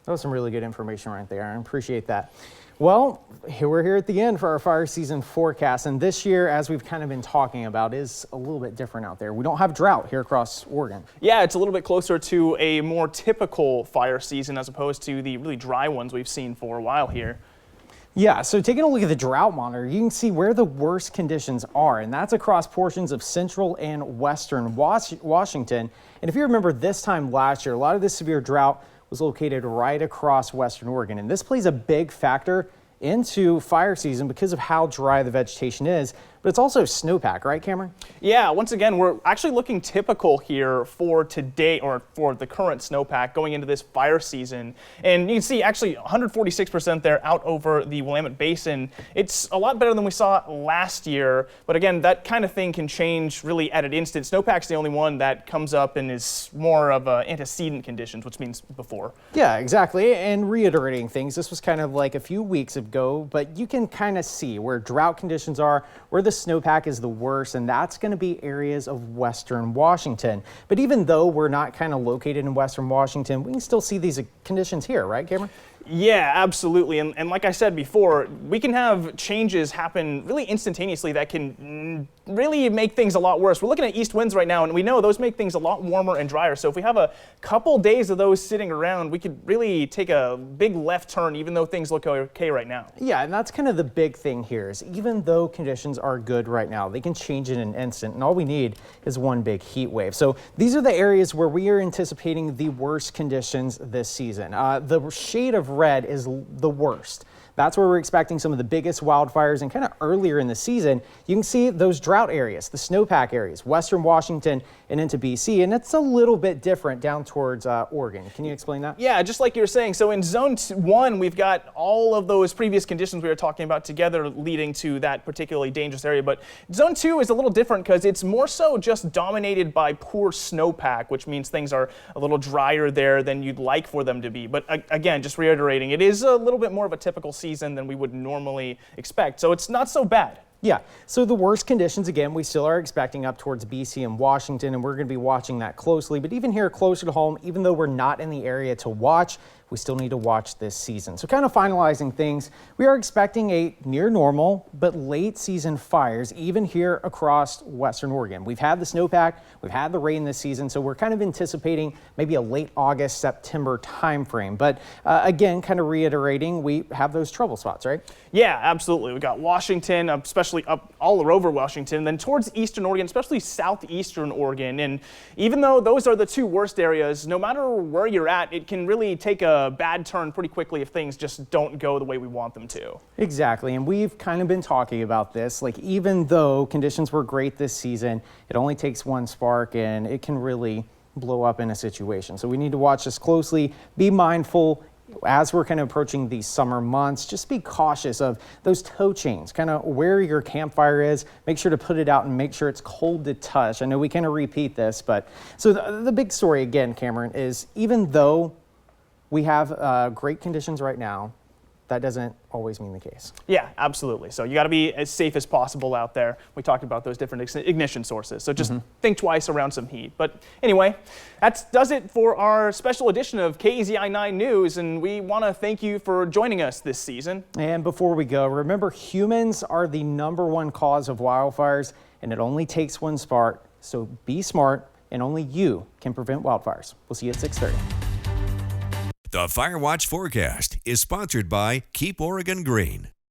That was some really good information right there. I appreciate that. Well, we're here at the end for our fire season forecast, and this year, as we've kind of been talking about, is a little bit different out there. We don't have drought here across Oregon. Yeah, it's a little bit closer to a more typical fire season as opposed to the really dry ones we've seen for a while here. Yeah, so taking a look at the drought monitor, you can see where the worst conditions are, and that's across portions of central and western Washington. And if you remember this time last year, a lot of this severe drought was located right across western Oregon, and this plays a big factor into fire season because of how dry the vegetation is, but it's also snowpack, right, Cameron? Yeah, once again, we're actually looking typical here for today, or for the current snowpack going into this fire season. And you can see actually 146% there out over the Willamette Basin. It's a lot better than we saw last year, but again, that kind of thing can change really at an instant. Snowpack's the only one that comes up and is more of antecedent conditions, which means before. Yeah, exactly. And reiterating things, this was kind of like a few weeks ago, but you can kind of see where drought conditions are, where the snowpack is the worst, and that's going to be areas of western Washington. But even though we're not kind of located in western Washington, we can still see these conditions here, right, Cameron? Yeah, absolutely. And like I said before, we can have changes happen really instantaneously that can really make things a lot worse. We're looking at east winds right now, and we know those make things a lot warmer and drier. So if we have a couple days of those sitting around, we could really take a big left turn, even though things look okay right now. Yeah, and that's kind of the big thing here is even though conditions are good right now, they can change in an instant, and all we need is one big heat wave. So these are the areas where we are anticipating the worst conditions this season. The shade of red is the worst. That's where we're expecting some of the biggest wildfires, and kind of earlier in the season, you can see those drought areas, the snowpack areas, western Washington and into BC, and it's a little bit different down towards Oregon. Can you explain that? Yeah, just like you were saying. So in zone 1, we've got all of those previous conditions we were talking about together leading to that particularly dangerous area. But zone 2 is a little different because it's more so just dominated by poor snowpack, which means things are a little drier there than you'd like for them to be. But again, just reiterating, it is a little bit more of a typical season than we would normally expect. So it's not so bad. Yeah, so the worst conditions, again, we still are expecting up towards BC and Washington, and we're going to be watching that closely. But even here closer to home, even though we're not in the area to watch, we still need to watch this season. So kind of finalizing things, we are expecting a near normal but late season fires even here across western Oregon. We've had the snowpack, we've had the rain this season, so we're kind of anticipating maybe a late August, September timeframe. But again, kind of reiterating, we have those trouble spots, right? Yeah, absolutely. We got Washington, especially up all over Washington, then towards eastern Oregon, especially southeastern Oregon. And even though those are the two worst areas, no matter where you're at, it can really take a bad turn pretty quickly if things just don't go the way we want them to. Exactly, and we've kind of been talking about this, like even though conditions were great this season, it only takes one spark and it can really blow up in a situation. So we need to watch this closely, be mindful as we're kind of approaching these summer months. Just be cautious of those tow chains, kind of where your campfire is. Make sure to put it out and make sure it's cold to touch. I know we kind of repeat this, but so the big story again, Cameron, is even though we have great conditions right now, that doesn't always mean the case. Yeah, absolutely. So you got to be as safe as possible out there. We talked about those different ignition sources. So just think twice around some heat. But anyway, that does it for our special edition of KZI 9 News. And we want to thank you for joining us this season. And before we go, remember humans are the #1 cause of wildfires, and it only takes one spark. So be smart, and only you can prevent wildfires. We'll see you at 6:30. The Fire Watch forecast is sponsored by Keep Oregon Green.